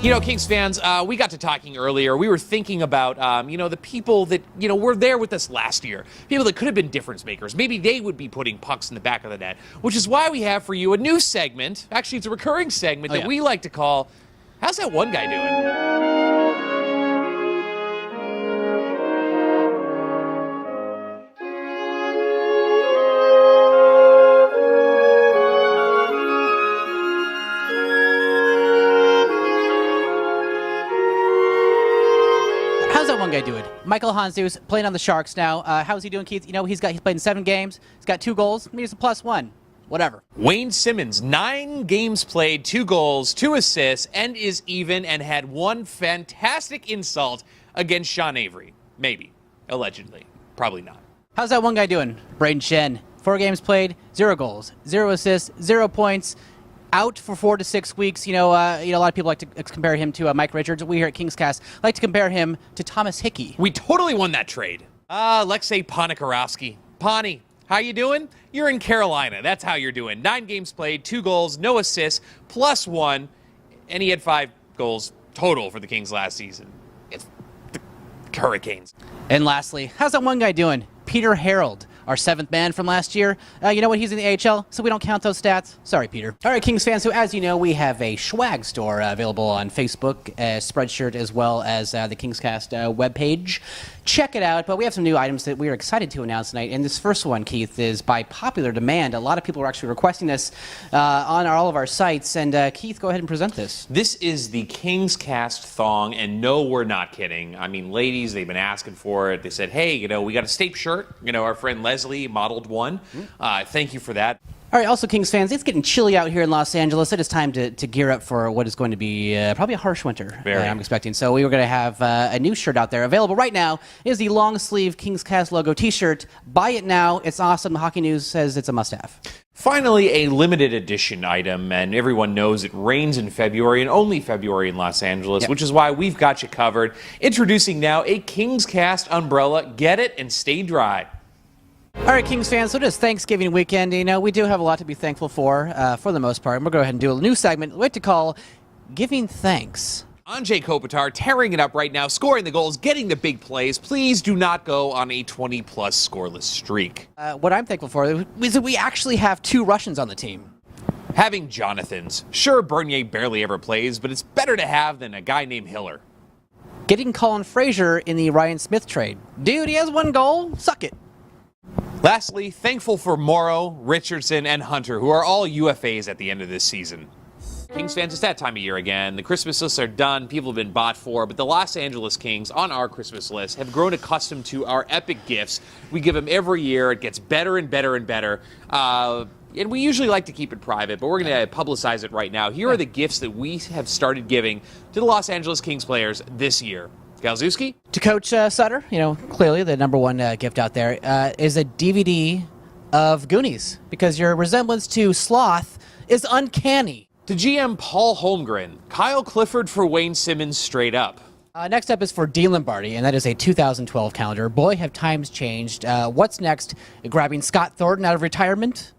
You know, Kings fans, we got to talking earlier. We were thinking about, the people that, were there with us last year. People that could have been difference makers. Maybe they would be putting pucks in the back of the net, which is why we have for you a new segment. Actually, it's a recurring segment that we like to call, How's That One Guy Doing? How's that one guy doing? Michael Hanzus playing on the Sharks now. How's he doing, Keith? He's played in 7 games. He's got 2 goals. He's a +1. Whatever. Wayne Simmonds, 9 games played, 2 goals, 2 assists, and is even, and had one fantastic insult against Sean Avery. Maybe. Allegedly. Probably not. How's that one guy doing? Braden Shen. 4 games played, 0 goals, 0 assists, 0 points. Out for 4 to 6 weeks. A lot of people like to compare him to Mike Richards. We here at Kingscast like to compare him to Thomas Hickey. We totally won that trade. Alexei Ponikarovsky. Pony, how you doing? You're in Carolina. That's how you're doing. 9 games played, 2 goals, no assists, +1, and he had 5 goals total for the Kings last season. It's the Hurricanes. And lastly, how's that one guy doing? Peter Harold, our 7th man from last year. You know what? He's in the AHL, so we don't count those stats. Sorry, Peter. All right, Kings fans. So as you know, we have a swag store available on Facebook, Spreadshirt, as well as the Kingscast webpage. Check it out. But we have some new items that we are excited to announce tonight. And this first one, Keith, is by popular demand. A lot of people are actually requesting this on all of our sites. And Keith, go ahead and present this. This is the Kingscast Thong, and no, we're not kidding. I mean, ladies, they've been asking for it. They said, hey, we got a Stape shirt. Our friend Leslie modeled one. Thank you for that. All right, also, Kings fans, it's getting chilly out here in Los Angeles. It is time to gear up for what is going to be probably a harsh winter, I'm expecting. So we were going to have a new shirt out there. Available right now is the long-sleeve Kingscast logo T-shirt. Buy it now. It's awesome. Hockey News says it's a must-have. Finally, a limited edition item, and everyone knows it rains in February, and only February in Los Angeles, which is why we've got you covered. Introducing now a Kingscast umbrella. Get it and stay dry. All right, Kings fans, so it is Thanksgiving weekend. We do have a lot to be thankful for the most part. And we'll go ahead and do a new segment we like to call Giving Thanks. Anjay Kopitar tearing it up right now, scoring the goals, getting the big plays. Please do not go on a 20-plus scoreless streak. What I'm thankful for is that we actually have 2 Russians on the team. Having Jonathans. Sure, Bernier barely ever plays, but it's better to have than a guy named Hiller. Getting Colin Fraser in the Ryan Smith trade. Dude, he has 1 goal. Suck it. Lastly, thankful for Morrow, Richardson, and Hunter, who are all UFAs at the end of this season. Kings fans, it's that time of year again. The Christmas lists are done. People have been bought for, but the Los Angeles Kings on our Christmas list have grown accustomed to our epic gifts. We give them every year. It gets better and better and better. And we usually like to keep it private, but we're going to publicize it right now. Here are the gifts that we have started giving to the Los Angeles Kings players this year. Galzewski? To Coach Sutter, clearly the #1 gift out there is a DVD of Goonies, because your resemblance to Sloth is uncanny. To GM Paul Holmgren, Kyle Clifford for Wayne Simmonds straight up. Next up is for D. Lombardi, and that is a 2012 calendar. Boy, have times changed. What's next? Grabbing Scott Thornton out of retirement?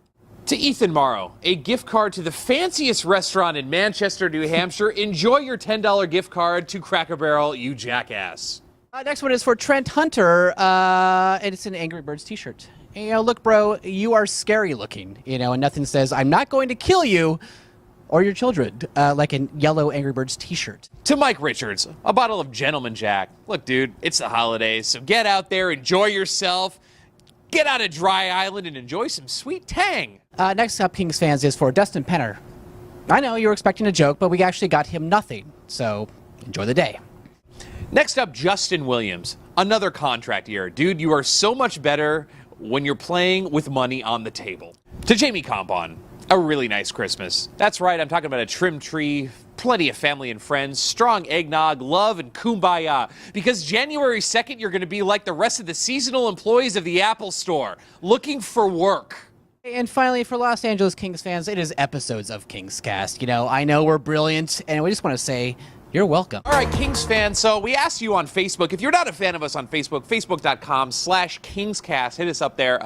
To Ethan Morrow, a gift card to the fanciest restaurant in Manchester, New Hampshire. Enjoy your $10 gift card to Cracker Barrel, you jackass. Next one is for Trent Hunter, and it's an Angry Birds t-shirt. Look, bro, you are scary looking, and nothing says, I'm not going to kill you or your children, like a yellow Angry Birds t-shirt. To Mike Richards, a bottle of Gentleman Jack. Look, dude, it's the holidays, so get out there, enjoy yourself. Get out of Dry Island and enjoy some sweet tang. Next up, Kings fans, is for Dustin Penner. I know you were expecting a joke, but we actually got him nothing. So enjoy the day. Next up, Justin Williams. Another contract year. Dude, you are so much better when you're playing with money on the table. To Jamie Compon, a really nice Christmas. That's right, I'm talking about a trimmed tree, plenty of family and friends, strong eggnog, love, and kumbaya. Because January 2nd, you're going to be like the rest of the seasonal employees of the Apple Store, looking for work. And finally, for Los Angeles Kings fans, it is episodes of Kingscast. I know we're brilliant, and we just want to say you're welcome. All right, Kings fans, so we asked you on Facebook. If you're not a fan of us on Facebook, facebook.com/Kingscast. Hit us up there.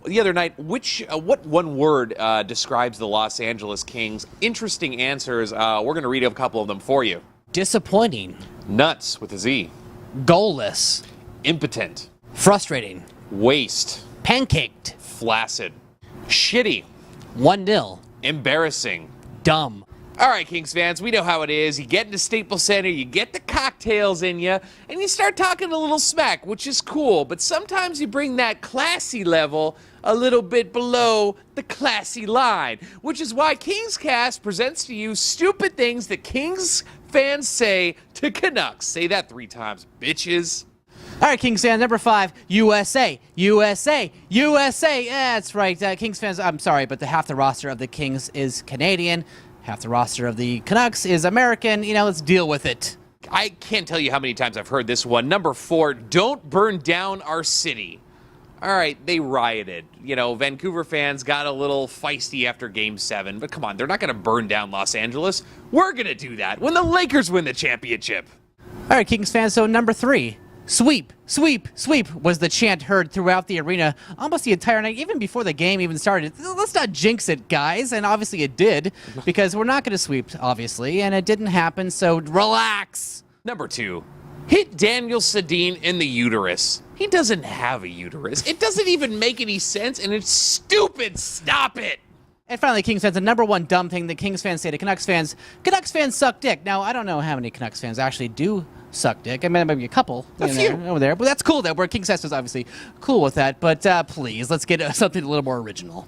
The other night, what one word describes the Los Angeles Kings? Interesting answers. We're going to read a couple of them for you. Disappointing. Nuts with a Z. Goalless. Impotent. Frustrating. Waste. Pancaked. Flaccid. Shitty. 1-0. Embarrassing. Dumb. All right, Kings fans, we know how it is. You get into Staples Center, you get the cocktails in you, and you start talking a little smack, which is cool. But sometimes you bring that classy level a little bit below the classy line, which is why Kings Cast presents to you stupid things that Kings fans say to Canucks. Say that 3 times, bitches. All right, Kings fans, number 5, USA, USA, USA. Yeah, that's right. Kings fans, I'm sorry, but half the roster of the Kings is Canadian. Half the roster of the Canucks is American. Let's deal with it. I can't tell you how many times I've heard this one. Number 4, don't burn down our city. All right, they rioted. Vancouver fans got a little feisty after Game 7, but come on, they're not going to burn down Los Angeles. We're going to do that when the Lakers win the championship. All right, Kings fans, so number 3, sweep, sweep, sweep was the chant heard throughout the arena almost the entire night, even before the game even started. Let's not jinx it, guys, and obviously it did, because we're not going to sweep, obviously, and it didn't happen, so relax. Number 2, hit Daniel Sedin in the uterus. He doesn't have a uterus. It doesn't even make any sense, and it's stupid. Stop it. And finally, Kings fans, the number 1 dumb thing that Kings fans say to Canucks fans suck dick. Now, I don't know how many Canucks fans actually do suck dick. I mean, maybe a couple over there. But that's cool that we're Kings fans is obviously cool with that. But please, let's get something a little more original.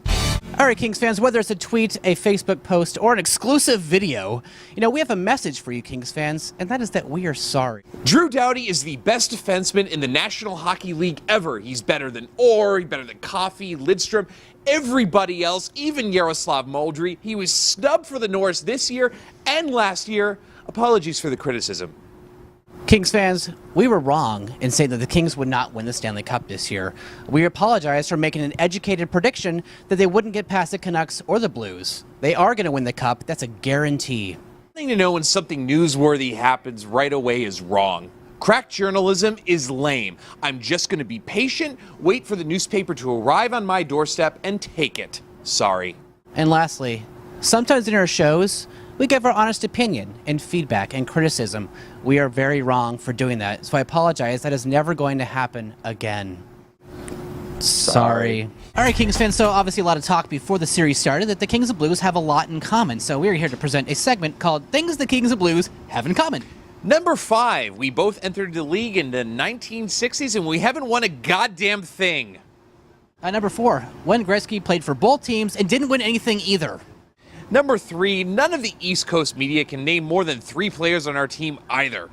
All right, Kings fans, whether it's a tweet, a Facebook post, or an exclusive video, we have a message for you, Kings fans, and that is that we are sorry. Drew Doughty is the best defenseman in the National Hockey League ever. He's better than Orr, he's better than Coffey, Lidstrom, everybody else, even Yaroslav Moldry. He was snubbed for the Norris this year and last year. Apologies for the criticism. Kings fans, we were wrong in saying that the Kings would not win the Stanley Cup this year. We apologize for making an educated prediction that they wouldn't get past the Canucks or the Blues. They are going to win the Cup. That's a guarantee. The thing to know when something newsworthy happens right away is wrong. Crack journalism is lame. I'm just going to be patient, wait for the newspaper to arrive on my doorstep, and take it. Sorry. And lastly, sometimes in our shows, we give our honest opinion and feedback and criticism. We are very wrong for doing that, so I apologize. That is never going to happen again. Sorry. All right, Kings fans, so obviously a lot of talk before the series started that the Kings and Blues have a lot in common, so we're here to present a segment called Things the Kings and Blues Have in Common. Number 5, we both entered the league in the 1960s, and we haven't won a goddamn thing. Number 4, Wayne Gretzky played for both teams and didn't win anything either. Number 3, none of the East Coast media can name more than 3 players on our team either.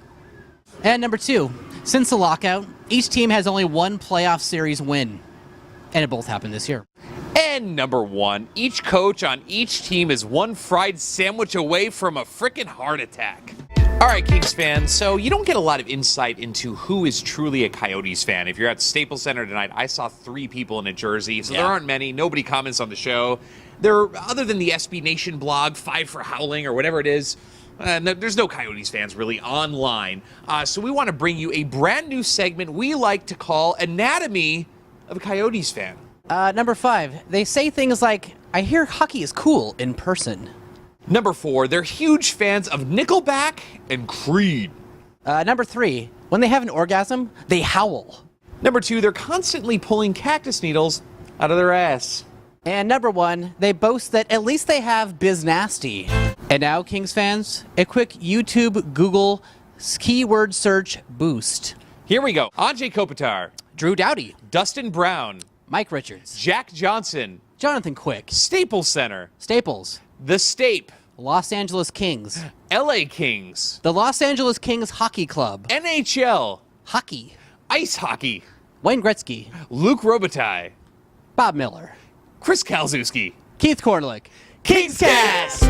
And number 2, since the lockout, each team has only 1 playoff series win. And it both happened this year. And number 1, each coach on each team is 1 fried sandwich away from a frickin' heart attack. All right, Kings fans, so you don't get a lot of insight into who is truly a Coyotes fan. If you're at Staples Center tonight, I saw 3 people in a jersey, so there aren't many. Nobody comments on the show. Other than the SB Nation blog, 5 for Howling, or whatever it is, there's no Coyotes fans really online. So we want to bring you a brand new segment we like to call Anatomy of a Coyotes Fan. Number 5, they say things like, I hear hockey is cool in person. Number 4, they're huge fans of Nickelback and Creed. Number 3, when they have an orgasm, they howl. Number 2, they're constantly pulling cactus needles out of their ass. And number 1, they boast that at least they have Biz Nasty. And now, Kings fans, a quick YouTube, Google, keyword search boost. Here we go. Anjay Kopitar. Drew Doughty. Dustin Brown. Mike Richards. Jack Johnson. Jonathan Quick. Staples Center. Staples. The Stape. Los Angeles Kings. LA Kings. The Los Angeles Kings Hockey Club. NHL. Hockey. Ice hockey. Wayne Gretzky. Luke Robitaille. Bob Miller. Chris Kalzewski. Keith Kornlick. Kings Cast!